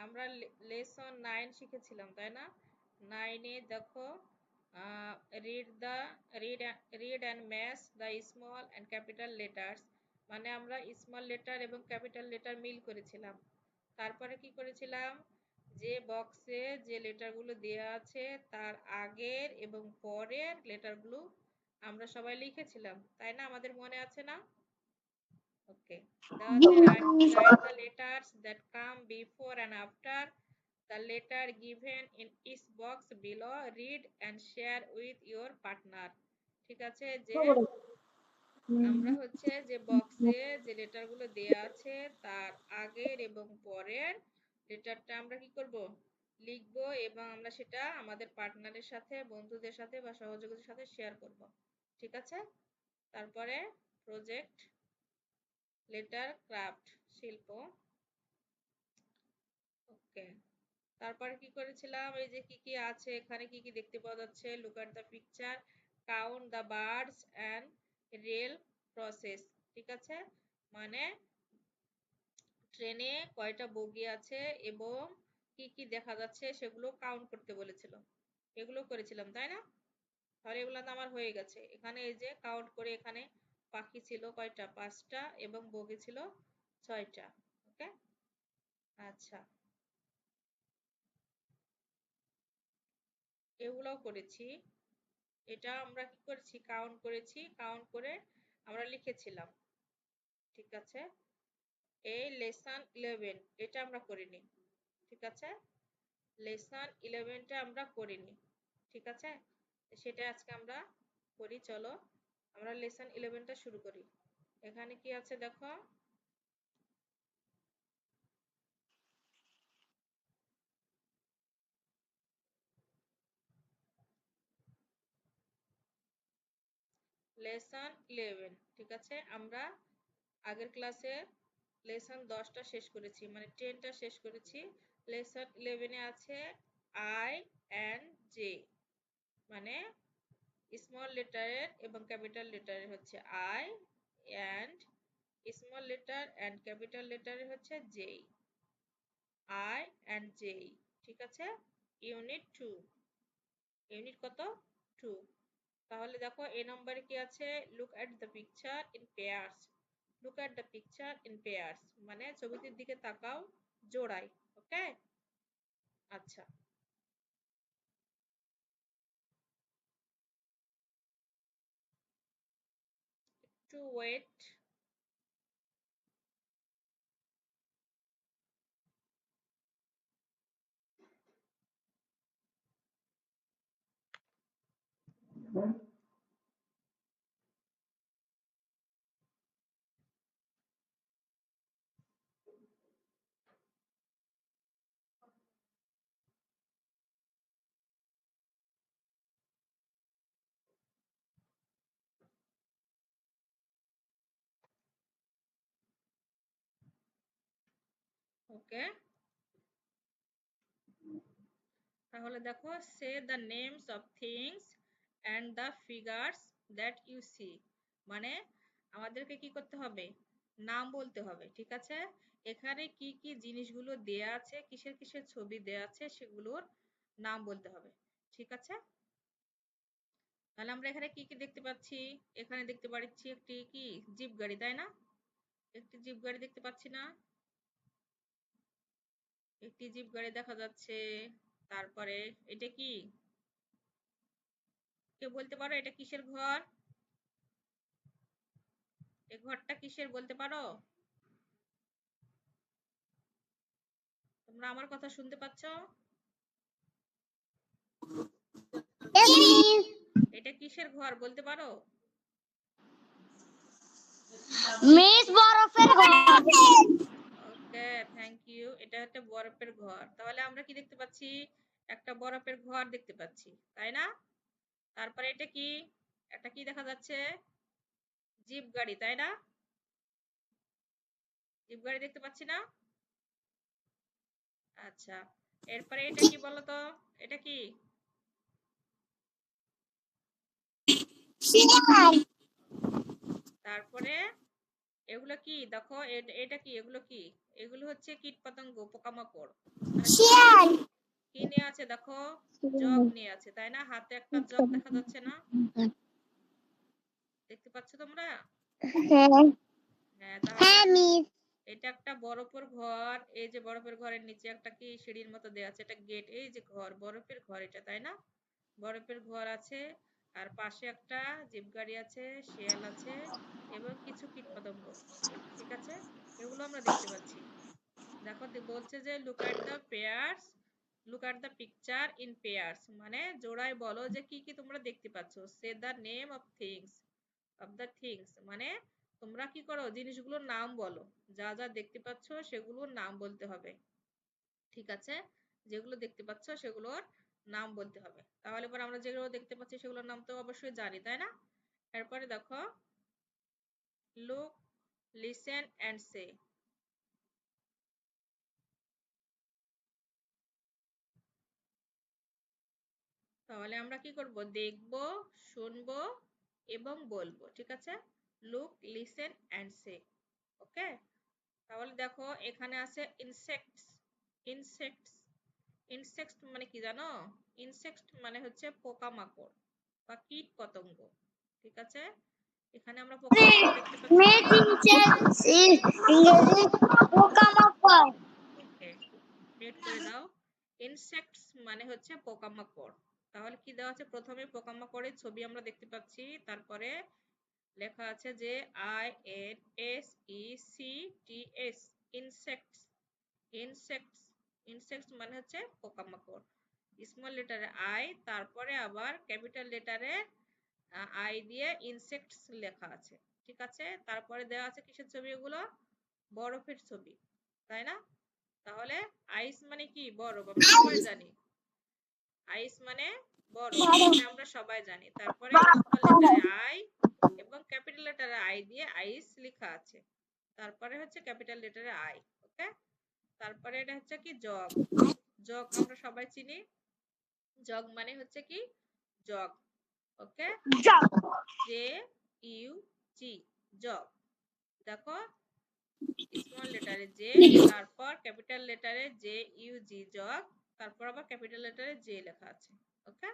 আমরা লেসন 9 শিখেছিলাম, তাই না? 9 এ দেখো read and match the small and capital letters, মানে আমরা স্মল লেটার এবং ক্যাপিটাল লেটার মিল করেছিলাম। তারপরে কি করেছিলাম, যে বক্সে যে লেটারগুলো দেওয়া আছে তার আগের এবং পরের লেটারগুলো আমরা সবাই লিখেছিলাম, তাই না? আমাদের মনে আছে না? ওকে, write the letters that come before and after the letter given in each box below. Read and share with your partner. ঠিক আছে, যে আমরা হচ্ছে যে বক্সে যে লেটারগুলো দেয়া আছে তার আগের এবং পরের লেটারটা আমরা কি করব, লিখব, এবং আমরা সেটা আমাদের পার্টনারের সাথে, বন্ধুদের সাথে বা সহযোগীদের সাথে শেয়ার করব। ঠিক আছে, তারপরে প্রজেক্ট লেটার ক্রাফট, শিল্প। ওকে, তারপরে কি করেছিলাম, এই যে কি কি আছে এখানে, কি কি দেখতে পাওয়া যাচ্ছে, look at the picture, count the birds and rail process. ঠিক আছে, মানে ট্রেনে কয়টা বগি আছে এবং কি কি দেখা যাচ্ছে সেগুলো কাউন্ট করতে বলেছিল, এগুলো করেছিলাম, তাই না? তাহলে এগুলো তো আমার হয়ে গেছে। এখানে এই যে কাউন্ট করে, এখানে পাখি ছিল কয়টা, 5টা, এবং বগি ছিল 6টা। ওকে, আচ্ছা, এগুলোও করেছি। এটা আমরা কি করেছি, কাউন্ট করেছি, কাউন্ট করে আমরা লিখেছিলাম। ঠিক আছে, এই লেসন 11 এটা আমরা করিনি। ঠিক আছে, লেসন 11টা আমরা করিনি। ঠিক আছে, সেটা আজকে আমরা করি। চলো আমরা লেসন 11টা শুরু করি। এখানে কি আছে দেখো, লেসন 11। ঠিক আছে, আমরা আগের ক্লাসে লেসন 10টা শেষ করেছি, মানে 10টা শেষ করেছি। লেসন 11-এ আছে আই অ্যান্ড জে, মানে স্মল লেটারের এবং ক্যাপিটাল লেটারের হচ্ছে I, and small letter and capital লেটারের হচ্ছে জে, আই অ্যান্ড জে। ঠিক আছে, ইউনিট 2, ইউনিট কত, 2। তাহলে দেখো এ নম্বরে কি আছে, look at the picture in pairs. Look at the picture in pairs মানে ছবিটির দিকে তাকাও জোড়ায়। ওকে, আচ্ছা, একটু ওয়েট। ওকে, তাহলে দেখো, say the names of things and the figures that you see, মানে আমাদেরকে কি করতে হবে, নাম বলতে হবে। ঠিক আছে, এখানে কি কি জিনিসগুলো দেয়া আছে, কিসের কিসের ছবি দেয়া আছে সেগুলোর নাম বলতে হবে। ঠিক আছে, তাহলে আমরা এখানে কি কি দেখতে পাচ্ছি, এখানে দেখতে পাচ্ছি একটি কি জিপ গাড়ি, তাই না? একটি জিপ গাড়ি দেখতে পাচ্ছি না, একটি জিপ গাড়ি দেখা যাচ্ছে। তারপরে এটা কি, কে বলতে পারো এটা কিসের ঘর, এই ঘরটা কিসের বলতে পারো? তোমরা আমার কথা শুনতে পাচ্ছ? এটা কিসের ঘর বলতে পারো? মিস বরফের ঘর। ওকে, থ্যাংক ইউ। এটা একটা বরফের ঘর। তাহলে আমরা কি দেখতে পাচ্ছি, একটা বরফের ঘর দেখতে পাচ্ছি, তাই না? তারপরে এটা কি, এটা কি দেখা যাচ্ছে, জিপ গাড়ি, তাই না? জিপ গাড়ি দেখতে পাচ্ছি না? আচ্ছা, এরপরে এটা কি বলো তো, এটা কি? তারপরে এগুলো কি দেখো, এটা কি, এগুলো কি? এগুলো হচ্ছে কীট পতঙ্গ, পোকামাকড়। শিয়াল। কি নিয়ে আছে দেখো? জগ নিয়ে আছে, তাই না? হাতে একটা জগ দেখা যাচ্ছে না? দেখতে পাচ্ছ তোমরা? হ্যাঁ হ্যাঁ, তাহলে হ্যাঁ মিস। এটা একটা বরফের ঘর। এই যে বরফের ঘরের নিচে একটা কি সিঁড়ির মতো দেওয়া আছে, এটা গেট। এই যে ঘর, বরফের ঘর এটা, তাই না? বরফের ঘর আছে, আর পাশে একটা জিপ গাড়ি আছে, শিয়াল আছে, এবং কিছু কীটপতঙ্গ। ঠিক আছে, এগুলো আমরা দেখতে পাচ্ছি। দেখো বলছে যে look at the pairs, look at the picture in pairs, মানে জোড়ায় বলো যে কি কি তোমরা দেখতে পাচ্ছ। Say the name of things, of the things মানে তোমরা কি করো, জিনিসগুলোর নাম বলো। যা যা দেখতে পাচ্ছ সেগুলোর নাম বলতে হবে। ঠিক আছে, যেগুলো দেখতে পাচ্ছ সেগুলোর নাম বলতে হবে। তাহলে পরে আমরা যেগুলো দেখতে পাচ্ছি সেগুলোর নাম তো অবশ্যই জানি, তাই না? এরপরে দেখো, লুক, লিসেন অ্যান্ড সে। তাহলে আমরা কি করব, দেখব, শুনবো এবং বলবো। ঠিক আছে, লুক, লিসেন অ্যান্ড সে। ওকে, তাহলে দেখো এখানে আছে ইনসেক্টস। ইনসেক্টস, ইনসেক্টস মানে কি জানো? ইনসেক্টস মানে হচ্ছে পোকামাকড় বা কীট পতঙ্গ। ঠিক আছে, এখানে আমরা পোকামাকড় দেখতে পাচ্ছি না? মিস ইনসেক্টস ইংরেজি পোকামাকড়। ওকে, রেড করে দাও। ইনসেক্টস মানে হচ্ছে পোকামাকড়। তাহলে কি দেওয়া আছে? প্রথমে পোকামাকড়ের ছবি আমরা দেখতে পাচ্ছি, তারপরে লেখা আছে যে INSECTS, ইনসেক্টস। ইনসেক্টস, ইনসেক্টস মানে হচ্ছে পোকামাকড়। স্মল লেটারে আই, তারপরে আবার ক্যাপিটাল লেটারে আই দিয়ে ইনসেক্টস লেখা আছে। ঠিক আছে, তারপরে দেওয়া আছে কিসের ছবি? এগুলো বরফের ছবি, তাই না? তাহলে আইস মানে কি? বরফ, আমরা সবাই জানি। আইস মানে বরফ, এটা আমরা সবাই জানি। তারপরে স্মল লেটারে আই এবং ক্যাপিটাল লেটারে আই দিয়ে আইস লেখা আছে। তারপরে হচ্ছে ক্যাপিটাল লেটারে আই। ওকে, তারপরে এটা হচ্ছে কি? জগ। জগ আমরা সবাই চিনি। জগ মানে হচ্ছে কি? Jug. Okay, J U G, jug. দেখো, স্মল লেটারে জে, তারপর ক্যাপিটাল লেটারে জে ইউ জি, জগ। তারপর আবার ক্যাপিটাল লেটারে জে লেখা আছে। ওকে,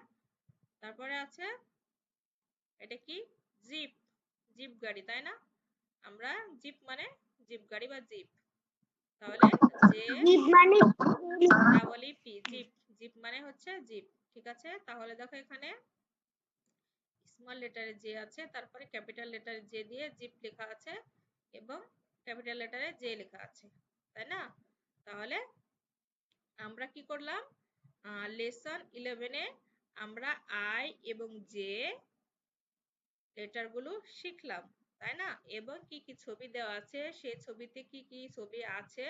তারপরে আছে এটা কি? জিপ। জিপ গাড়ি, তাই না? আমরা জিপ মানে জিপ গাড়ি বা জিপ। তাহলে জে জিপ মানে double E P, jeep. Jeep মানে হচ্ছে জিপ। ঠিক আছে, তাহলে দেখো এখানে স্মল লেটারে জে আছে, তারপরে ক্যাপিটাল লেটারে জে দিয়ে জিপ লেখা আছে, এবং ক্যাপিটাল লেটারে জে লেখা আছে, তাই না? তাহলে আমরা কি করলাম? লেসন 11-এ আমরা আই এবং জে লেটারগুলো শিখলাম, তাই না? এবং কি কি ছবি দেওয়া আছে, সেই ছবিতে কি কি ছবি আছে,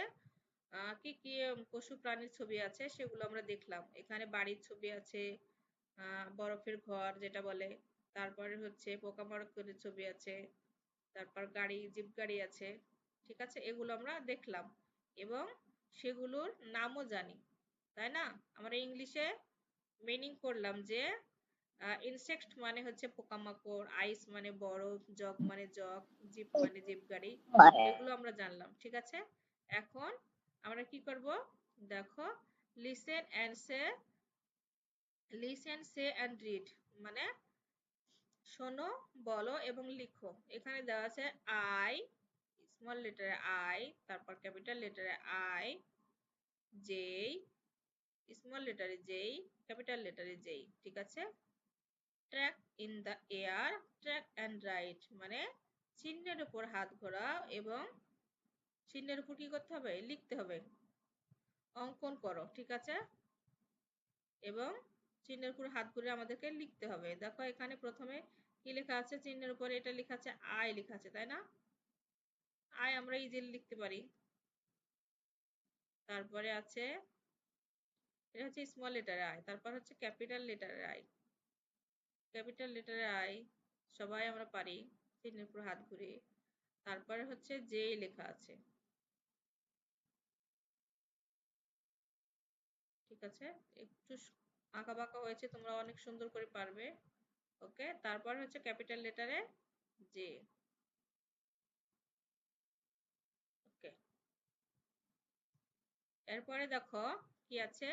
কি কি পশু প্রাণীর ছবি আছে সেগুলো আমরা দেখলাম। এখানে বাড়ির ছবি আছে, বরফের ঘর যেটা বলে, তারপরে হচ্ছে পোকামাকড়ের ছবি আছে, তারপর গাড়ি, জিপ গাড়ি আছে। ঠিক আছে, এগুলো আমরা দেখলাম এবং সেগুলোর নামও জানি, তাই না? আমরা ইংলিশে মিনিং করলাম যে ইনসেক্ট মানে হচ্ছে পোকামাকড়, আইস মানে বরফ, জগ মানে জগ, জিপ মানে জিপ গাড়ি। এগুলো আমরা জানলাম। ঠিক আছে, এখন আমরা কি করব? দেখো, listen and say, listen say and read মানে শোনো, বলো এবং লিখো। এখানে দেওয়া আছে আই, স্মল লেটারে আই, তারপর ক্যাপিটাল লেটারে আই, জে, স্মল লেটারে জে, ক্যাপিটাল লেটারে জে। ঠিক আছে, track in the air, track and write মানে চিহ্নের উপর হাত ঘোরাও এবং চিহ্নের উপর কি করতে হবে? লিখতে হবে, অঙ্কন করো। ঠিক আছে, এবং চিহ্নের উপর হাত ঘুরে আমাদেরকে লিখতে হবে। দেখো এখানে প্রথমে কি লেখা আছে? চিহ্নের উপরে এটা লেখা আছে আই লেখা আছে, তাই না? আই আমরা ইজিলি লিখতে পারি। তারপরে আছে, এটা হচ্ছে স্মল লেটারে আই, তারপর হচ্ছে ক্যাপিটাল লেটারে আই। ক্যাপিটাল লেটারে আই সবাই আমরা পারি, চিহ্নের উপর হাত ঘুরে। তারপরে হচ্ছে জে লেখা আছে। ঠিক আছে, একটু আঁকা বাঁকা হয়েছে, তোমরা অনেক সুন্দর করে পারবে। ওকে, তারপর হচ্ছে ক্যাপিটাল লেটারে জে। এরপরে দেখো কি আছে,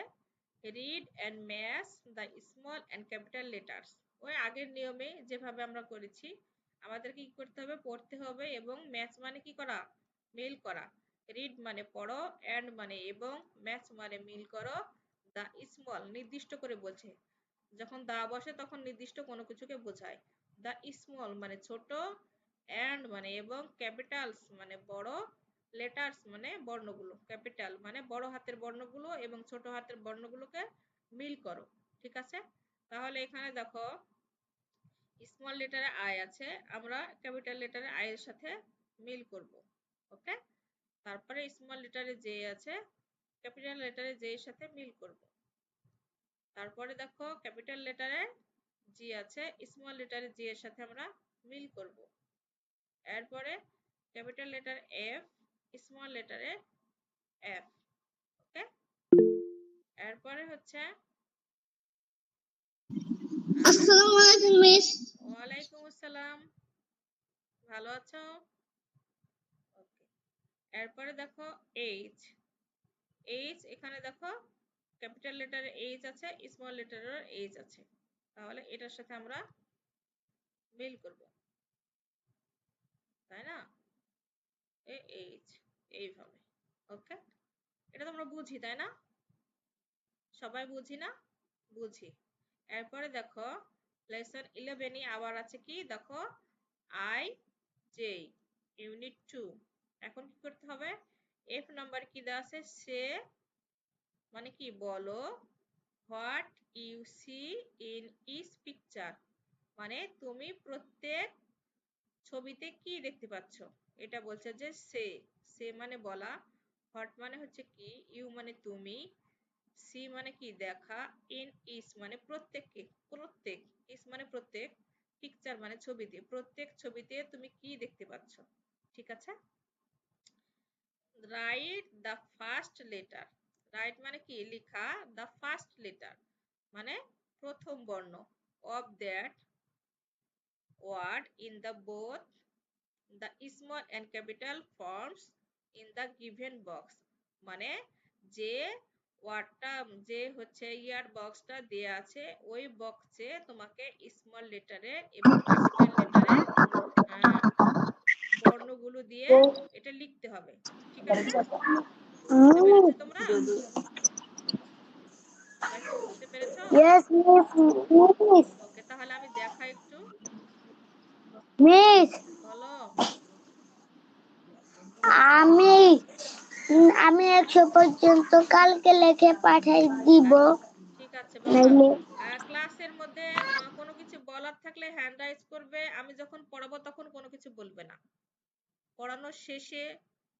read and match the small and capital letters. ওই আগের নিয়মে যেভাবে আমরা করেছি আমাদের কি করতে হবে, পড়তে হবে, এবং ম্যাচ মানে কি করা, মিল করা। রিড মানে পড়ো, অ্যান্ড মানে এবং, ম্যাচ মানে মিল করো, দ্য স্মল নির্দিষ্ট করে বলছে, যখন দা বসে তখন নির্দিষ্ট কোনো কিছুকে বোঝায়। দ্য স্মল মানে ছোট, অ্যান্ড মানে এবং, ক্যাপিটালস মানে বড়, লেটার্স মানে বর্ণগুলো, ক্যাপিটাল মানে বড় হাতের বর্ণগুলো এবং ছোট হাতের বর্ণগুলোকে মিল করো। ঠিক আছে, তাহলে এখানে দেখো স্মল লেটারে আই আছে, আমরা ক্যাপিটাল লেটারে আই এর সাথে মিল করব। ওকে, তারপরে স্মল লেটারে জে আছে, ক্যাপিটাল লেটারে জে এর সাথে মিল করব। তারপরে দেখো ক্যাপিটাল লেটারে জি আছে, স্মল লেটারে জি এর সাথে আমরা মিল করব। এরপরে ক্যাপিটাল লেটার এফ, স্মল লেটারে এফ। ওকে, এরপরে হচ্ছে আসসালামু আলাইকুম মিস। ওয়ালাইকুম আসসালাম, ভালো আছো? ওকে, এরপরে দেখো এইচ, এইচ এখানে দেখো ক্যাপিটাল লেটারে এইচ আছে, স্মল লেটারের এইচ আছে, তাহলে এটার সাথে আমরা মিল করব, তাই না, এইচ এইভাবে। ওকে, এটা তো আমরা বুঝি তাই না, সবাই বুঝি না, বুঝি। এরপরে দেখো লেসন 11 আবার আছে কি, দেখো আই জে ইউনিট 2। এখন কি করতে হবে, এফ নাম্বার কি দেওয়া আছে, সে মানে কি বলো, what you see in each picture মানে তুমি প্রত্যেক ছবিতে কি দেখতে পাচ্ছ, এটা বলছে যে সে, সে মানে বলা, হোয়াট মানে হচ্ছে কি, ইউ মানে তুমি, সি মানে কি দেখা, ইন ইস মানে প্রত্যেককে, প্রত্যেক, ইস মানে প্রত্যেক, পিকচার মানে ছবিতে, প্রত্যেক ছবিতে তুমি কি দেখতে পাচ্ছ। ঠিক আছে, write the first letter, write মানে কি লেখা, দ্য ফার্স্ট লেটার মানে প্রথম বর্ণ, of that word in the both the small and capital forms in the given box মানে যে ওয়ার্ডটা, যে হচ্ছে ইয়ার বক্সটা দেয়া আছে ওই বক্সে তোমাকে স্মল লেটারে এবং ক্যাপিটাল লেটারে বর্ণগুলো দিয়ে এটা লিখতে হবে। ঠিক আছে, বুঝতে পেরেছো তোমরা, সবাই কি বুঝতে পেরেছো? Yes miss. মিস ওকে, তাহলে আমি দেখাই একটু, মিস বলো। আমি আমি 100 পর্যন্ত কালকে লিখে পাঠাই দিব। ঠিক আছে বাবা, নাইলে ক্লাসের মধ্যে কোনো কিছু বলার থাকলে হ্যান্ড রাইজ করবে, আমি যখন পড়াবো তখন কোনো কিছু বলবে না, পড়ানোর শেষে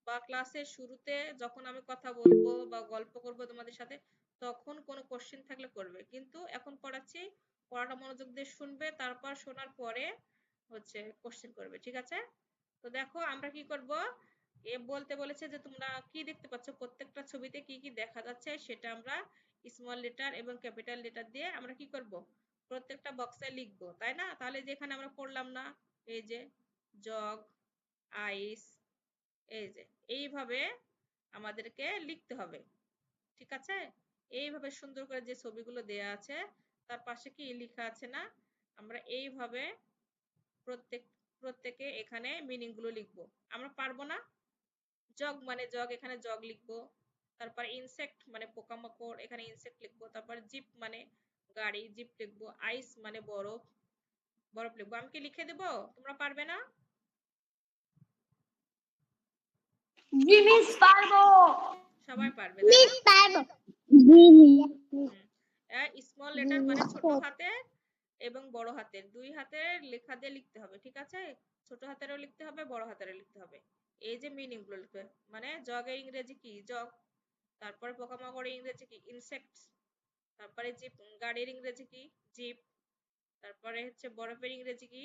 বা ক্লাসের শুরুতে যখন আমি কথা বলবো বা গল্প করব তোমাদের সাথে তখন কোনো কোশ্চেন থাকলে করবে, কিন্তু এখন পড়াচ্ছি, পড়াটা মনোযোগ দিয়ে শুনবে, তারপর শোনার পরে হচ্ছে কোশ্চেন করবে। ঠিক আছে, তো দেখো আমরা কি করব, এ বলতে বলেছে যে তোমরা কি দেখতে পাচ্ছ, প্রত্যেকটা ছবিতে কি কি দেখা যাচ্ছে সেটা আমরা স্মল লেটার এবং ক্যাপিটাল লেটার দিয়ে আমরা কি করব, প্রত্যেকটা বক্সে লিখবো, তাই না, তাহলে যেখানে আমরা পড়লাম না, এই যে জগ, আইস, এই যে এইভাবে আমাদেরকে লিখতে হবে। ঠিক আছে, এইভাবে সুন্দর করে যে ছবিগুলো দেয়া আছে তার পাশে কি লেখা আছে না, আমরা এইভাবে প্রত্যেক প্রত্যেকে এখানে মিনিং গুলো লিখবো। আমরা পারবো না, জগ মানে জগ, এখানে জগ লিখবো, তারপর ইনসেক্ট মানে পোকামাকড়, এখানে ইনসেক্ট লিখবো, তারপর জিপ মানে গাড়ি, জিপ লিখবো, আইস মানে বরফ, বরফ লিখবো। আমি কি লিখে দেবো, তোমরা পারবে না? জি মিস পারবো। সবাই পারবে তাই না? মিস পারবো। জি মিস। স্মল লেটার মানে ছোট হাতের এবং বড় হাতের দুই হাতের লেখা দিয়ে লিখতে হবে। ঠিক আছে, ছোট হাতেরও লিখতে হবে, বড় হাতেরও লিখতে হবে। এই যে মিনিং গুলো লিখবে, মানে জগের ইংরেজি কি জগ, তারপরে পোকামাকড়ের ইংরেজি কি ইনসেক্টস, তারপরে জিপ গাড়ির ইংরেজি কি জিপ, তারপরে হচ্ছে বরফের ইংরেজি কি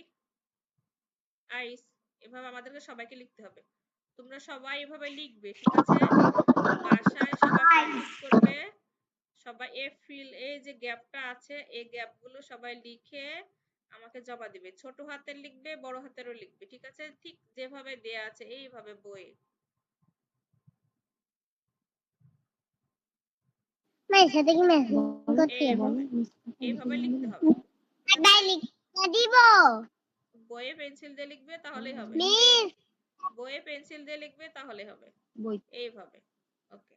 আইস। এভাবে আমাদেরকে সবাইকে লিখতে হবে, তোমরা সবাই এভাবে লিখবে। ঠিক আছে, বাসায় সবাই প্র্যাকটিস করবে, সবাই এই যে গ্যাপটা আছে এই গ্যাপগুলো সবাই লিখে আমাকে জমা দিবে, ছোট হাতের লিখবে, বড় হাতেরও লিখবে। ঠিক আছে, ঠিক যেভাবে দেয়া আছে এইভাবে বইয়ে। মেয়ের সাথে কি মেসেজ করতে হবে? এইভাবে লিখতে হবে। তাই লিখে দিব। বইয়ে পেন্সিল দিয়ে লিখবে তাহলেই হবে। মিস বইয়ে পেন্সিল দিয়ে লিখবে তাহলে হবে এইভাবে। ওকে,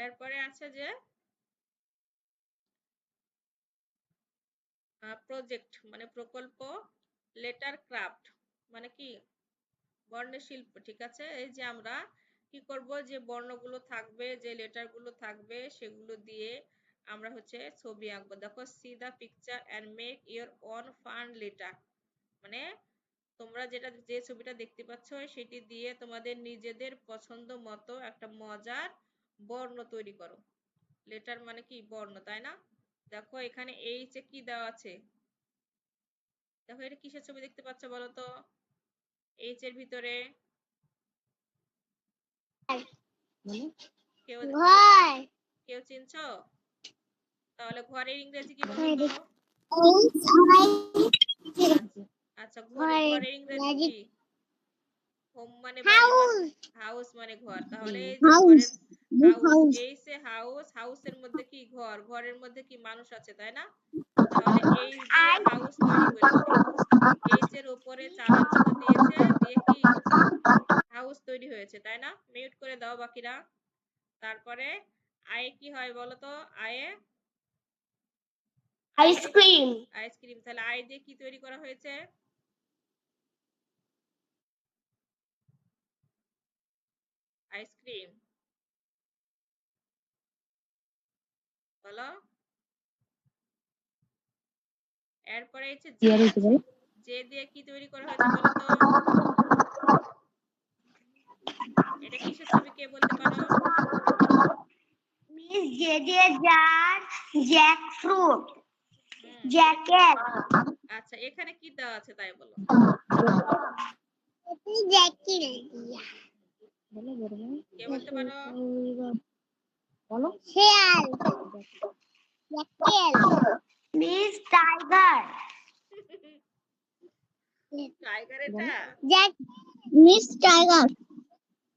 এরপরে আছে যে প্রজেক্ট মানে প্রকল্প, লেটার ক্রাফট মানে কি বর্ণশিল্প। ঠিক আছে, এই যে আমরা কি করব, যে বর্ণগুলো থাকবে, যে লেটারগুলো থাকবে, সেগুলো দিয়ে আমরা হচ্ছে ছবি আঁকবো। দেখো, see the picture and make your own fun letter, মানে তোমরা যে ছবিটা দেখতে পাচ্ছ সেটি দিয়ে তোমাদের নিজেদের পছন্দ মতো একটা মজার বর্ণ তৈরি করো। লেটার মানে কি বর্ণ, তাই না? দেখো এখানে এইচ এ কি দেওয়া আছে, দেখো এটা কিসের ছবি দেখতে পাচ্ছ বলো তো? এইচ এর ভিতরে কেউ ঘর কেউ চিনছো? তাহলে ঘরের ইংরেজি কি বলো তো? আচ্ছা, ঘরের ইংরেজি কি? হোম মানে বাড়ি, হাউস মানে ঘর। তাহলে এই যে ঘরের হাউস, এই সে হাউস, হাউসের মধ্যে কি ঘর, ঘরের মধ্যে কি মানুষ আছে, তাই না? তাহলে এই দিয়ে হাউস তৈরি হয়েছে। এইচ এর উপরে চালার মতো দিয়েছে, দিয়ে কি হাউস তৈরি হয়েছে, তাই না? মিউট করে দাও বাকিরা। তারপরে আয়ে কি হয় বলো তো? আয়ে আইসক্রিম আইসক্রিম। তাহলে আই দিয়ে কি তৈরি করা হয়েছে? আইসক্রিম। বলো। এরপরে হচ্ছে যে আছে, যে দিয়ে কি তৈরি করা হয়েছে বলো তো? এটা কিসের ছবি, কে বলতে পারো? Miss J J jar jackfruit jacket আচ্ছা, এখানে কি দেওয়া আছে তাই বলো। জ্যাকেট কে বলতে পারো? বলো। শেয়াল জ্যাকেট মিস টাইগার টাইগার এটা? জ্যাক মিস টাইগার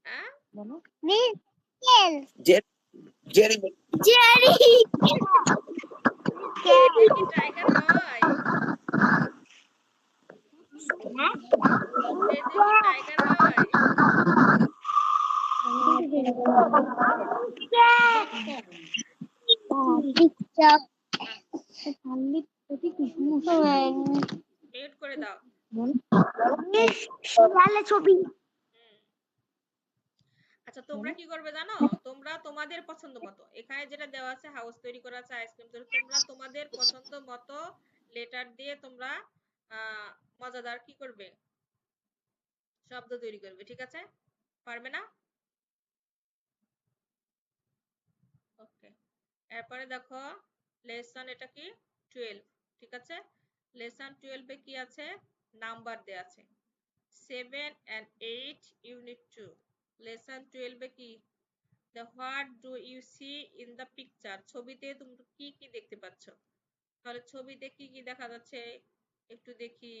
হ্যাঁ, মিস টেল জেরি জেরি জে দিয়ে কি টাইগার হয়? জে দিয়ে কি টাইগার হয়? মিউট করে দাও। ছবি হুম। আচ্ছা, তোমরা কি করবে জানো? তোমরা তোমাদের পছন্দ মতো, এখানে যেটা দেওয়া আছে হাউস তৈরি করা আছে, আইসক্রিম তৈরি, তোমরা তোমাদের পছন্দ মতো লেটার দিয়ে তোমরা মজাদার কি করবে, শব্দ তৈরি করবে। ঠিক আছে, পারবে না? ওকে, এরপরে দেখো লেসন, এটা কি 12। ঠিক আছে, লেসন 12 এ কি আছে, নাম্বার দেয়া আছে 7 and 8 ইউনিট 2। লেসন 12 এ কি, the what do you see in the picture, ছবিতে তুমি কি কি দেখতে পাচ্ছ? তাহলে ছবিতে কি কি দেখা যাচ্ছে একটু দেখি।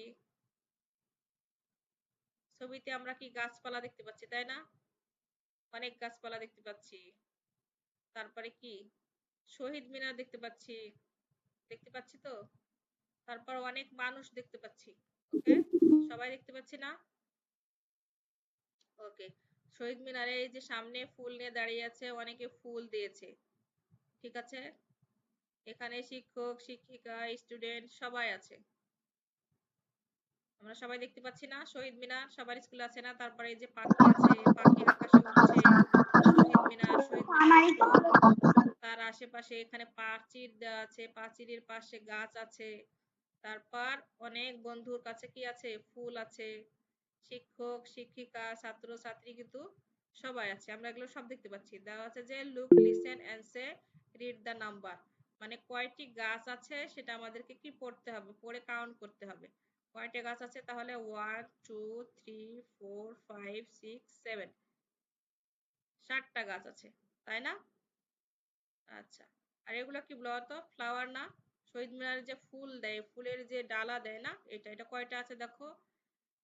ছবিতে আমরা কি গাছপালা দেখতে পাচ্ছি, তাই না? অনেক গাছপালা দেখতে পাচ্ছি। তারপরে কি শহীদ মিনার দেখতে পাচ্ছি, দেখতে পাচ্ছি তো। তারপর অনেক মানুষ দেখতে পাচ্ছি। ওকে, সবাই দেখতে পাচ্ছি না? ওকে, শহীদ মিনারে এই যে সামনে ফুল নিয়ে দাঁড়িয়ে আছে, অনেকে ফুল দিয়েছে। ঠিক আছে, এখানে শিক্ষক শিক্ষিকা স্টুডেন্ট সবাই আছে। আমরা সবাই দেখতে পাচ্ছি না? শহীদ মিনার সবার স্কুলে আছে না? তারপরে এই যে পাখি আছে, পাখি আকাশে উঠছে। শহীদ মিনার, শহীদ মিনারের উপর, তার আশেপাশে এখানে প্রাচীর দেওয়া আছে, প্রাচীরের পাশে গাছ আছে। তারপর অনেক বন্ধুর কাছে কি আছে, ফুল আছে। শিক্ষক শিক্ষিকা ছাত্র ছাত্রী কিন্তু সবাই আছে, আমরা এগুলো সব দেখতে পাচ্ছি। দেওয়া আছে যে look listen and say read the number, মানে কয়টি গাছ আছে সেটা আমাদেরকে কি পড়তে হবে, পড়ে কাউন্ট করতে হবে। কয়টা গাছ আছে, তাহলে 1 2 3 4 5 6 7, 7টা গাছ আছে, তাই না? আচ্ছা, আর এগুলো কি বলতো, ফ্লাওয়ার না? শহীদ মিনারে যে ফুল দেয়, ফুলের যে ডালা দেয় না, এটা কয়টা আছে দেখো,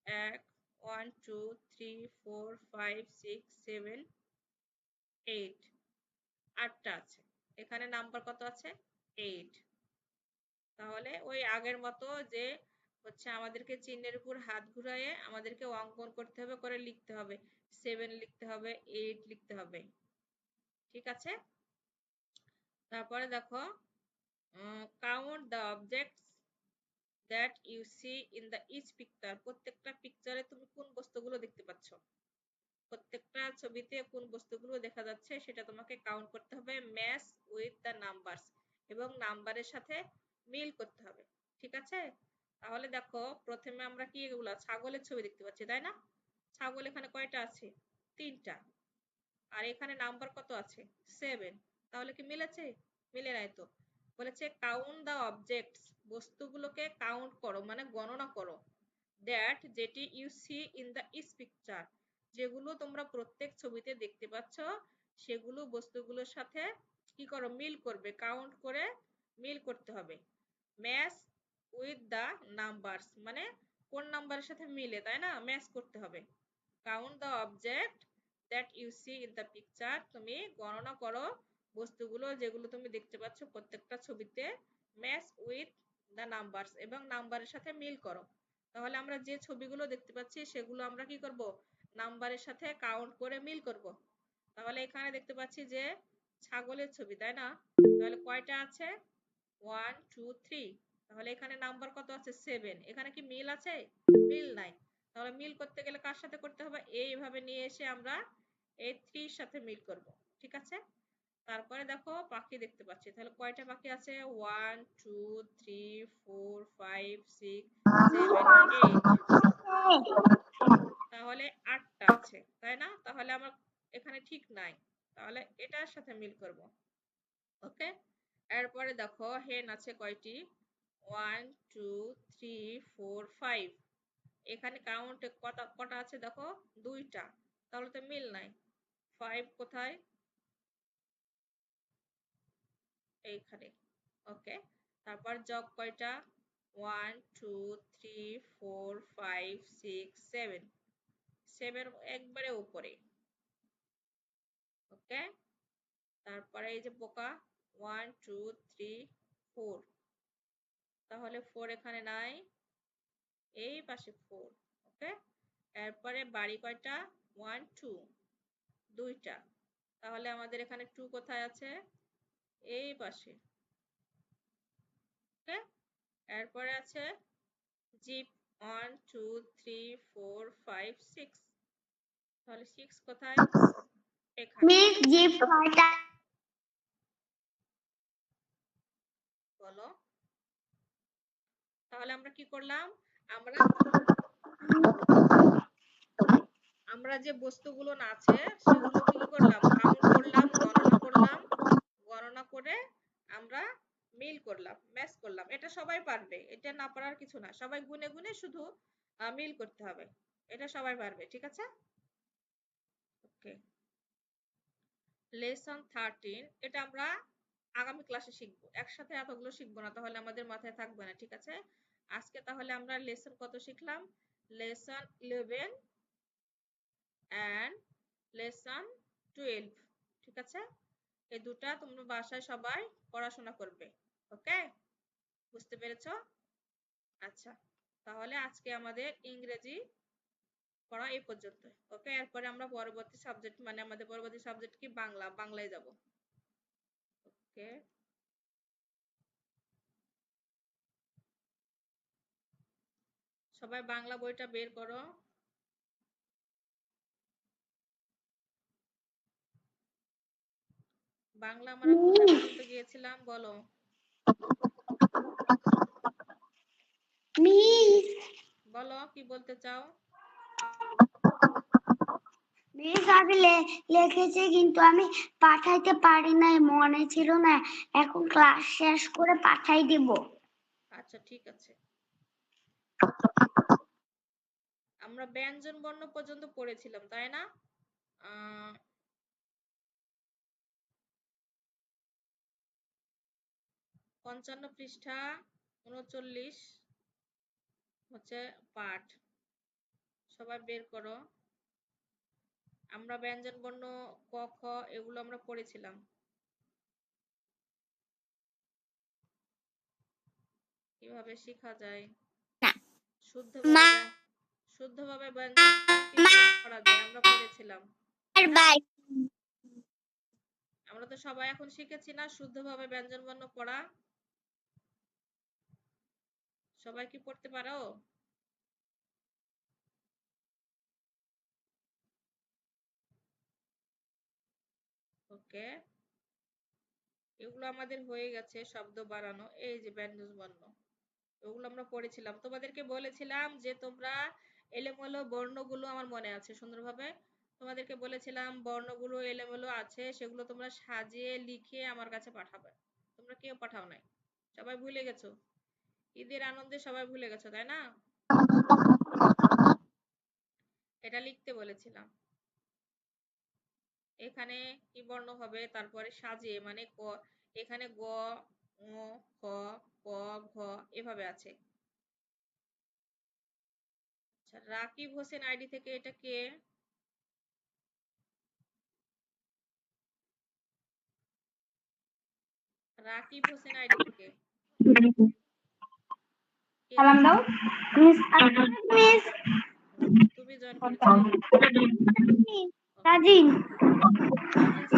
1 1 2 3 4 5 6 7 8, 8টা আছে। এখানে নাম্বার কত আছে 8। তাহলে ওই আগের মতো যে হচ্ছে আমাদেরকে চিহ্নের উপর হাত ঘুরায়ে আমাদেরকে অঙ্কন করতে হবে, করে লিখতে হবে, 7 লিখতে হবে, 8 লিখতে হবে। ঠিক আছে, তারপরে দেখো count the objects that you see in the each picture. প্রত্যেকটা পিকচারে তুমি কোন বস্তুগুলো দেখতে পাচ্ছ, প্রত্যেকটা ছবিতে কোন বস্তুগুলো দেখা যাচ্ছে সেটা তোমাকে কাউন্ট করতে হবে, ম্যাচ উইথ দ্য নাম্বারস, এবং নাম্বারের সাথে মিল করতে হবে। ঠিক আছে, তাহলে দেখো প্রথমে আমরা কি এগুলা ছাগলের ছবি দেখতে পাচ্ছি, তাই না? ছাগল এখানে কয়টা আছে 3টা, আর এখানে নাম্বার কত আছে 7। তাহলে কি মিলেছে? মিলে নাই তো। বলেছে কাউন্ট দ্য অবজেক্টস, বস্তুগুলোকে কাউন্ট করো মানে গণনা করো, দ্যাট যেটি you see in the each picture, যেগুলো তোমরা প্রত্যেক ছবিতে দেখতে পাচ্ছ সেগুলো বস্তুগুলোর সাথে কি করো মিল করবে, কাউন্ট করে মিল করতে হবে। ম্যাচ উইথ দ্য নাম্বারস মানে কোন নাম্বারের সাথে মিলে, তাই না? ম্যাচ করতে হবে। Count the object that you see in the picture, তুমি গণনা করো বস্তুগুলো যেগুলো তুমি দেখতে পাচ্ছ প্রত্যেকটা ছবিতে, ম্যাচ উইথ দ্য নাম্বারস এবং নাম্বারের সাথে মিল করো। তাহলে আমরা যে ছবিগুলো দেখতে পাচ্ছি সেগুলো আমরা কি করব, নাম্বারের সাথে কাউন্ট করে মিল করব। তাহলে এখানে দেখতে পাচ্ছি যে ছাগলের ছবি, তাই না? তাহলে কয়টা আছে 1 2 3, তাহলে এখানে নাম্বার কত আছে 7। এখানে কি মিল আছে? মিল নাই। তাহলে মিল করতে গেলে কার সাথে করতে হবে, এইভাবে নিয়ে এসে আমরা এই 3 এর সাথে মিল করব। ঠিক আছে, তারপরে দেখো পাখি দেখতে পাচ্ছি, তাহলে কয়টা পাখি আছে 1 2 3 4 5 6 7 8, তাহলে 8টা আছে, তাই না? তাহলে আমার এখানে ঠিক নাই, তাহলে এটার সাথে মিল করব। ওকে, এরপরে দেখো হেন আছে কয়টি 1 2 3 4 5, এখানে কাউন্টে কটা আছে দেখো 2টা, তাহলে তো মিল নাই। 5 কোথায়? এইখানে। ওকে, তারপর জগ কয়টা 1 2 3 4 5 6 7, 7 একবারে উপরে। ওকে, তারপরে এই যে পোকা 1 2 3 4, তাহলে 4 এখানে নাই, এই পাশে 4। ওকে, এরপরে বাড়ি কয়টা 1 2, 2টা, তাহলে আমাদের এখানে 2 কোথায় আছে? এই পাশে। ওকে, এরপরে আছে জিপ 1 2 3 4 5 6, তাহলে 6 কোথায়? এখানে। মিস জিপ কয়টা? বলো, তাহলে আমরা কি করলাম, আমরা আমরা যে বস্তুগুলো আছে সেগুলো কি করলাম, কাউন্ট করলাম, গণনা করলাম, গণনা করে আমরা মিল করলাম, ম্যাচ করলাম। এটা সবাই পারবে, এটা না পারার কিছু না, সবাই গুনে গুনে শুধু মিল করতে হবে, এটা সবাই পারবে। ঠিক আছে, ওকে। লেসন 13, এটা আমরা আগামী ক্লাসে শিখবো, একসাথে এতগুলো শিখবো না, তাহলে আমাদের মাথায় থাকবে না। ঠিক আছে, আজকে তাহলে আমরা লেসন কত শিখলাম, লেসন 11 এন্ড লেসন 12। ঠিক আছে, এই দুটা তোমরা বাসায় সবাই পড়াশোনা করবে। ওকে, বুঝতে পেরেছো? আচ্ছা, তাহলে আজকে আমাদের ইংরেজি পড়া এই পর্যন্ত। ওকে, এরপরে আমরা পরবর্তী সাবজেক্ট মানে আমাদের পরবর্তী সাবজেক্ট কি, বাংলা, বাংলায় যাব। ওকে, সবাই বাংলা বইটা বের করো। বাংলা আমরা কোথায় পর্যন্ত গিয়েছিলাম বলো? মিস বলো কি বলতে চাও? মিস আগে লিখেছি কিন্তু আমি পাঠাইতে পারি নাই, মনে ছিল না। এখন ক্লাস শেষ করে পাঠাই দিব। আচ্ছা ঠিক আছে, আমরা ব্যঞ্জন বর্ণ পর্যন্ত পড়েছিলাম, তাই না? 55 পৃষ্ঠা 39 হচ্ছে পাঠ, সবাই বের করো। আমরা ব্যঞ্জন বর্ণ ক খ এগুলো আমরা পড়েছিলাম। কিভাবে শেখা যায়? না। শুদ্ধভাবে ব্যঞ্জন কিভাবে পড়া যায় আমরা পড়েছিলাম। আমরা তো সবাই এখন শিখেছি না শুদ্ধভাবে ব্যঞ্জনবর্ণ পড়া। সবাই কি পড়তে পারো? ওকে, এগুলো আমাদের হয়ে গেছে। শব্দ বাড়ানো, এই যে ব্যঞ্জনবর্ণ, ওগুলো আমরা পড়েছিলাম। তোমাদেরকে বলেছিলাম যে তোমরা এলোমেলো বর্ণগুলো, আমার মনে আছে সুন্দরভাবে তোমাদেরকে বলেছিলাম বর্ণগুলো এলোমেলো আছে, সেগুলো তোমরা সাজিয়ে লিখে আমার কাছে পাঠাবে। তোমরা কেউ পাঠাও নাই, সবাই ভুলে গেছো। ঈদের আনন্দে সবাই ভুলে গেছো, তাই না? এটা লিখতে বলেছিলাম। এখানে কি বর্ণ হবে, তারপরে সাজিয়ে, মানে ক, এখানে গ, ঙ, খ, ক, ঘ এভাবে আছে। আচ্ছা, রাকিব হোসেন আইডি থেকে এটা কে? রাকিব হোসেন আইডি থেকে কে সালাম দাও। মিস মিস তুমি জয়েন করেছিলে? সাজিন। সাজিন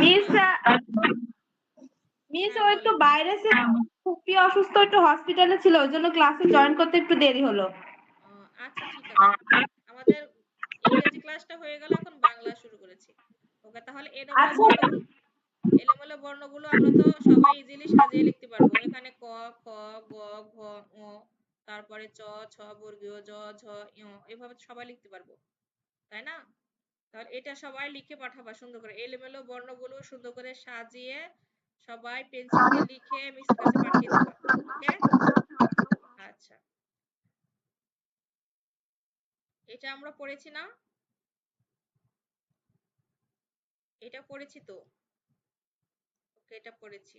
মিস সাদমান। মিস হ্যাঁ ও একটু বলো। বাইরে ছিল, ফুপি অসুস্থ, একটু হসপিটালে ছিল, ওই জন্য ক্লাসে জয়েন করতে একটু দেরি হলো। আচ্ছা ঠিক আছে, আমাদের ইংরেজি ক্লাসটা হয়ে গেল, এখন বাংলা শুরু করেছি। ওকে, তাহলে আচ্ছা এলোমেলো বর্ণগুলো আমরা তো সবাই ইজিলি সাজিয়ে লিখতে পারবো। এখানে ক, খ, গ, ঘ, ঙ, তারপরে চ, ছ বর্গীয়, জ, ঝ, ঞ এভাবে সবাই লিখতে পারবো, তাই না? তাহলে এটা সবাই লিখে পাঠাবা সুন্দর করে, এলোমেলো বর্ণগুলো সুন্দর করে সাজিয়ে সবাই পেন্সিল দিয়ে লিখে মিসের কাছে পাঠিয়ে দিবা। ওকে, আচ্ছা, এটা আমরা পড়েছি না? এটা পড়েছি তো। ওকে, এটা পড়েছি।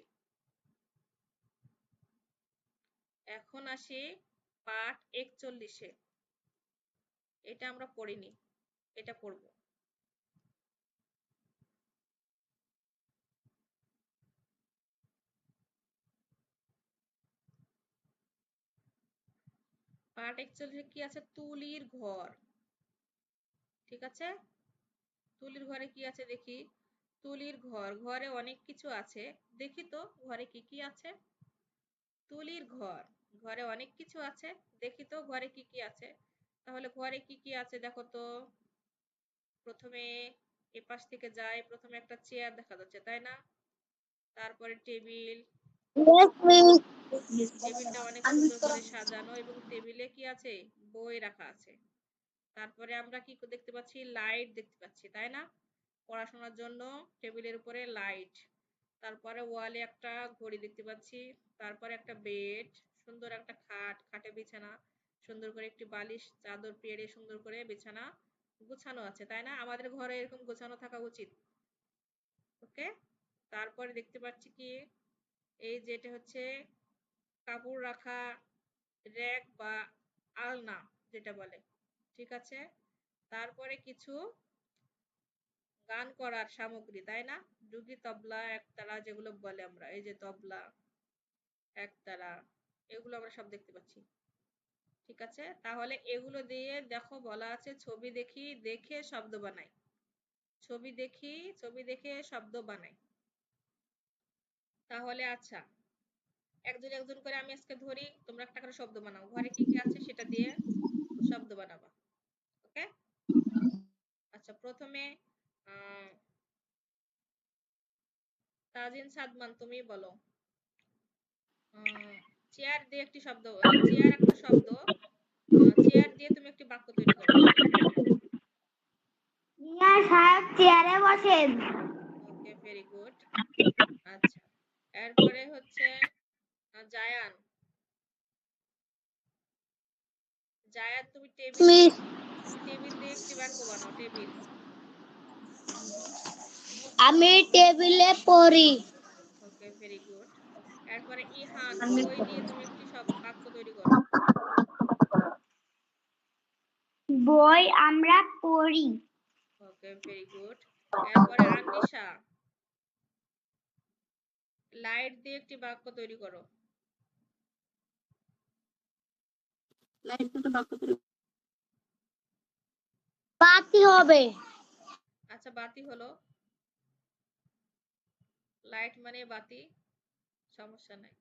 এখন আসি পাঠ 41-এ। এটা আমরা পড়িনি, এটা পড়ব। পার্ট 41 কি আছে? তুলির ঘর। ঠিক আছে, তুলির ঘরে কি আছে দেখি। তুলির ঘর, ঘরে অনেক কিছু আছে, দেখি তো ঘরে কি কি আছে। তুলির ঘর, ঘরে অনেক কিছু আছে, দেখি তো ঘরে কি কি আছে। তাহলে ঘরে কি কি আছে দেখো তো। প্রথমে এপাশ থেকে যাই, প্রথমে একটা চেয়ার দেখা যাচ্ছে, তাই না? তারপরে টেবিল, টেবিলটা অনেক সুন্দর করে সাজানো এবং টেবিলে কি আছে, বই রাখা আছে। তারপরে আমরা কি দেখতে পাচ্ছি, লাইট দেখতে পাচ্ছি, তাই না? পড়াশোনার জন্য টেবিলের উপরে লাইট। তারপরে ওয়ালে একটা ঘড়ি দেখতে পাচ্ছি। তারপরে একটা বেড, সুন্দর একটা খাট, খাটে বিছানা, সুন্দর করে একটি বালিশ চাদর পেড়ে সুন্দর করে বিছানা গোছানো আছে, তাই না? আমাদের ঘরে এরকম গোছানো থাকা উচিত। ওকে, তারপরে দেখতে পাচ্ছি কি, এই যেটা হচ্ছে কাপড় রাখা র‍্যাক বা আলনা যেটা বলে, ঠিক আছে? তারপরে কিছু গান করার সামগ্রী, তাই না? ডুগি, তবলা, একতারা যেগুলো বলে আমরা, এই যে তবলা, একতারা, এগুলো আমরা সব দেখতে পাচ্ছি। ঠিক আছে, তাহলে এগুলো দিয়ে দেখো বলা আছে ছবি দেখি, দেখে শব্দ বানাই। ছবি দেখি, ছবি দেখে শব্দ বানাই। তাহলে আচ্ছা, একজন একজন করে আমি আজকে ধরি, তোমরা একটা করে শব্দ বানাও, ঘরে কি কি আছে সেটা দিয়ে শব্দ বানাবা। ওকে, আচ্ছা, প্রথমে তাজিন সাদমান তুমি বলো। চেয়ার দিয়ে একটি শব্দ, চেয়ার একটা শব্দ, চেয়ার দিয়ে তুমি একটি বাক্য তৈরি করো। মিয়া সাহেব চেয়ারে বসেন। ওকে, ভেরি গুড। আচ্ছা, এরপরে হচ্ছে জায়ান, জায়ান তুমি টেবিল দিয়ে, তুমি টেবিল দিয়ে একটি বাক্য বানাও, টেবিল। আমি টেবিলে পড়ি। ওকে, ভেরি গুড। এরপরে ইহান, বই দিয়ে তুমি একটি সব বাক্য তৈরি করো। বই আমরা পড়ি। ওকে, ভেরি গুড। এরপরে আনিশা, লাইট দিয়ে একটি বাক্য তৈরি করো। বাতি হবে। আচ্ছা, বাতি হলো। লাইট মানে বাতি, সমস্যা নাই।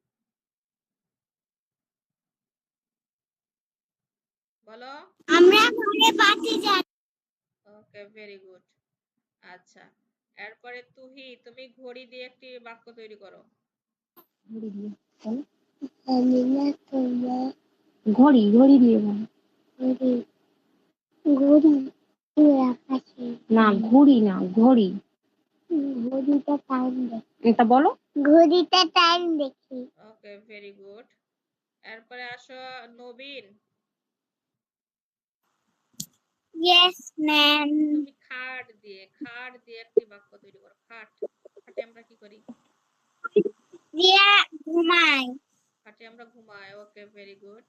বলো। আমরা ঘরে বাতি জ্বালি। ওকে, ভেরি গুড। আচ্ছা, এরপরে তুমি ঘড়ি দিয়ে একটি বাক্য তৈরি করো। ঘড়ি ঘড়ি দিয়ে ঘড়ি ঘড়ি আকাশে না, ঘড়ি না, ঘড়ি। ঘড়িটা টাইম দেখি। এটা বলো। ঘড়িটা টাইম দেখি। ওকে, ভেরি গুড। এরপরে আসো নবীন। Yes ma'am. তুমি খাট দিয়ে একটি বাক্য তৈরি করো। খাটে আমরা কি করি? দিয়া ঘুমাই। খাটে আমরা ঘুমাই। ওকে, ভেরি গুড।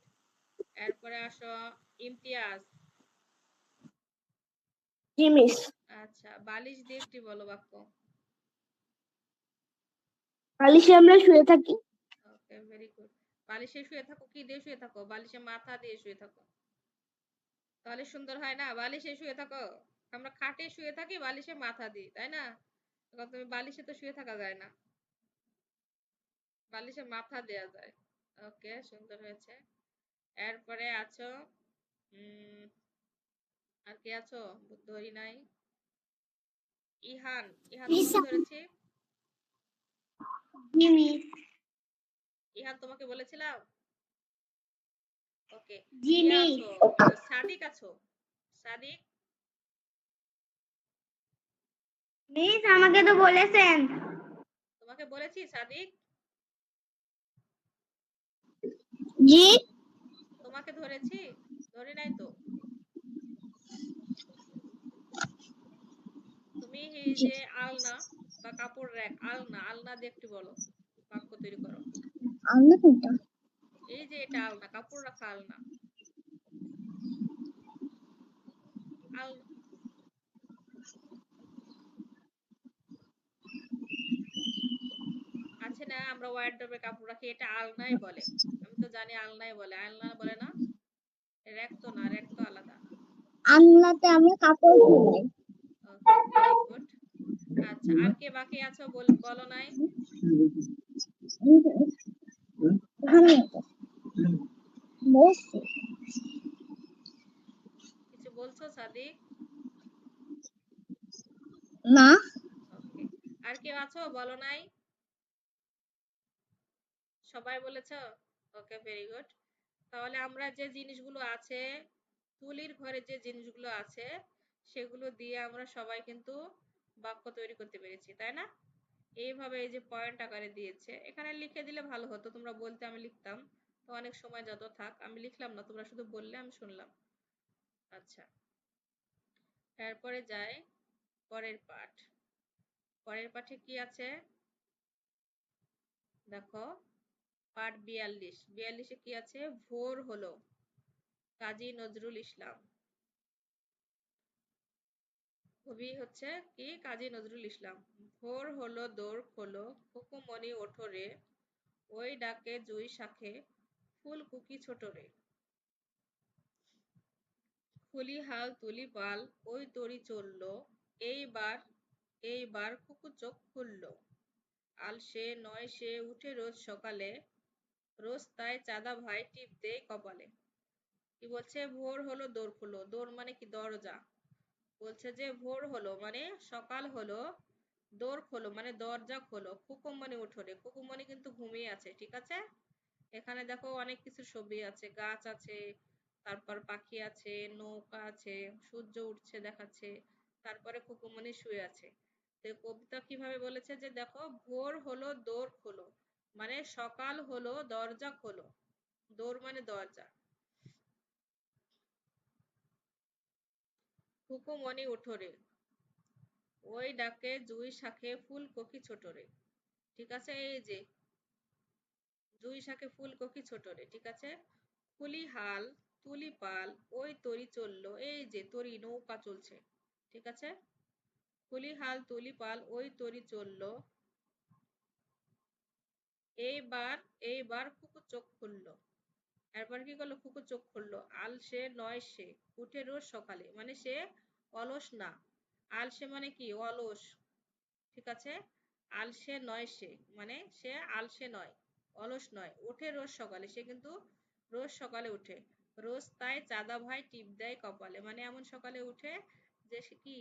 এরপরে আসো ইমতিয়াজ। জি মিস। আচ্ছা, বালিশ দিয়ে একটি বলো বাক্য। বালিশে আমরা শুয়ে থাকি। ওকে, ভেরি গুড। বালিশে শুয়ে থাকো, কি দিয়ে শুয়ে থাকো? বালিশে মাথা দিয়ে শুয়ে থাকো, তাহলে সুন্দর হয় না? বালিশে শুয়ে থাকো। আমরা খাটে শুয়ে থাকি বালিশে মাথা দিই, তাই না? এখন তুমি বালিশে তো শুয়ে থাকা যায় না, বালিশে মাথা দেয়া যায়। ওকে, সুন্দর হয়েছে। এরপরে আছো আর কি আছো? ধরি নাই। ইহান। তোমাকে ধরেছি। জি মিস। ইহান তোমাকে বলেছিলাম। ওকে, জি ইয়ে মিস। আছো, সাদিক আছো। সাদিক। মিস আমাকে তো বলেছেন। তোমাকে বলেছি সাদিক। জি। তোমাকে ধরেছি, ধরি নাই তো। তুমি এই যে আলনা বা কাপড় র‍্যাক, আলনা দিয়ে একটু বলো, বাক্য তৈরি করো। আলনা কোনটা? এই যে এটা আলনা, কাপড় রাখা আলনা। আলনা আছে না, আমরা ওয়ারড্রোবে কাপড় রাখি, এটা আলনাই বলে। আমি তো জানি আলনাই বলে, আলনা বলে না। র‍্যাক তো না, র‍্যাক তো আলাদা। আলনাতে আমরা কাপড় ঝুলাই। ওকে, ভেরি গুড। আচ্ছা, আর কে বাকি আছো বলো নাই? কিছু বলছো সাদিক? না। ওকে, আর কেউ আছো বলো নাই? সবাই বলেছো? ওকে, ভেরি গুড। তাহলে আমরা যে জিনিসগুলো আছে, তুলির ঘরে যে জিনিসগুলো আছে, সেগুলো দিয়ে আমরা সবাই কিন্তু বাক্য তৈরি করতে পেরেছি, তাই না? এইভাবে এই যে পয়েন্ট আকারে দিয়েছে, এখানে লিখে দিলে ভালো হতো। তোমরা বলতে, আমি লিখতাম, তো অনেক সময় যত থাক। আমি লিখলাম না, তোমরা শুধু বললে আমি শুনলাম। আচ্ছা, এরপরে যাই পরের পাঠ। পরের পাঠে কি আছে দেখো, পাঠ 42 কি আছে? ভোর হলো, কাজী নজরুল ইসলাম। কবি হচ্ছে কি? কাজী নজরুল ইসলাম। ভোর হলো দোর খোলো, হুকুমনি ওঠো রে, ওই ডাকে জুই শাখে, ফুল কুকি ছোট রে, খুলি হাল তুলি পাল, ওই তরি চললো, এইবার কুকু চোখ খুললো, আল সে নয় সে উঠে রোজ সকালে, রোজ তাই চাঁদা ভাই টিপ দেয় কপালে। কি বলছে? ভোর হলো দোর খোলো। দোর মানে কি? দরজা। বলছে যে ভোর হলো মানে সকাল হলো, দোর খোলো মানে দরজা খোলো, কুকুম মানে উঠোরে। কুকুম মানে কিন্তু ঘুমিয়ে আছে, ঠিক আছে? এখানে দেখো অনেক কিছু ছবি আছে, গাছ আছে, তারপর পাখি আছে, নৌকা আছে, সূর্য উঠছে দেখাচ্ছে, তারপরে কুকুমনি শুয়ে আছে। তো কবিতা কিভাবে বলেছে যে দেখো, ভোর হলো দোর খোলো মানে সকাল হলো, দরজা খোলো। দোর মানে দরজা। হুকুমনি উঠোরে, ওই ডাকে জুই শাখে ফুল কোকি ছোট রে। ঠিক আছে? এই যে জুই শাখে ফুল কোকি ছোট রে, ঠিক আছে? কুলি হাল তুলি পাল, ওই তরি চললো, এই যে তরি, নৌকা চলছে, ঠিক আছে? কুলি হাল তুলি পাল, ওই তরি চললো, এইবার কুকু চোখ খুললো। এরপর কি করলো, খুকু চোখ খুললো। আলসে নয় সে, উঠে রোজ সকালে, মানে সে অলস না। আলসে মানে কি, অলস। ঠিক আছে, আলসে নয় সে মানে সে আলসে নয়, অলস নয়। ওঠে রোজ সকালে, সে কিন্তু রোজ সকালে উঠে। রোজ তাই চাঁদা ভাই টিপ দেয় কপালে, মানে এমন সকালে উঠে যে সে কি,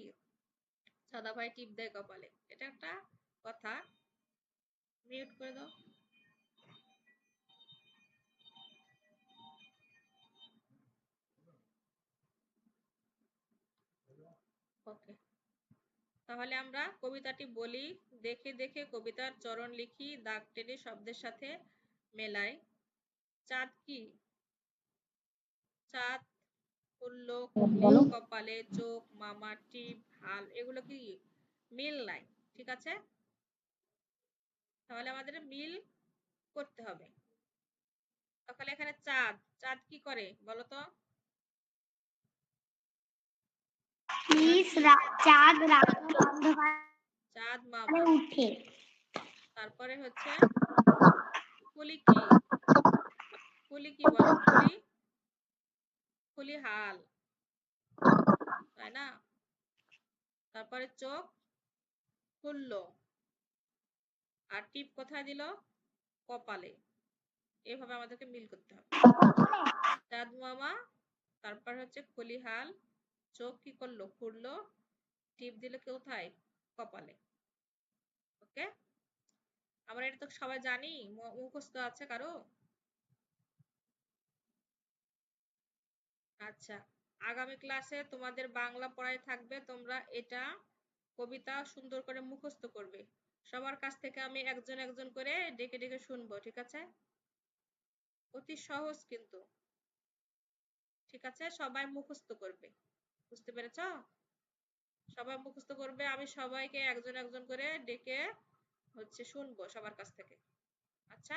চাঁদা ভাই টিপ দেয় কপালে। এটা একটা কথা। মিউট করে দাও। ওকে, তাহলে আমরা কবিতাটি বলি। দেখে দেখে কবিতার চরণ লিখি, দাগ টেনে শব্দের সাথে মেলাই। চাঁদ কি, চাঁদ উঠলো খুলি কপালে, চোখ মামা টিপ হাল, এগুলো কি মিল নাই। ঠিক আছে, তাহলে আমাদের মিল করতে হবে। তাহলে এখানে চাঁদ, চাঁদ কি করে বলো তো? চাঁদ রাতের অন্ধকারে চাঁদ মামা। উঠে। তারপরে হচ্ছে কুলি কি, কুলি কি বলো? কুলি, কুলি হাল, তাই না? তারপরে চোখ খুললো, আর টিপ কোথায় দিল? কপালে। এভাবে আমাদেরকে মিল করতে হবে। চাঁদ মামা, তারপর হচ্ছে খলিহাল, চোখ কি করলো? খুললো, টিপ দিল কোথায়? কপালে। ওকে, আমরা এটা তো সবাই জানি, মুখস্থ আছে কারো? আচ্ছা, আগামী ক্লাসে তোমাদের বাংলা পড়ায় থাকবে, তোমরা এটা কবিতা সুন্দর করে মুখস্থ করবে। সবার কাছ থেকে আমি একজন একজন করে ডেকে ডেকে শুনবো। ঠিক আছে, অতি সহজ কিন্তু। ঠিক আছে, সবাই মুখস্থ করবে। বুঝতে পেরেছো? সবাই মুখস্থ করবে, আমি সবাইকে একজন একজন করে ডেকে হচ্ছে শুনবো সবার কাছ থেকে। আচ্ছা।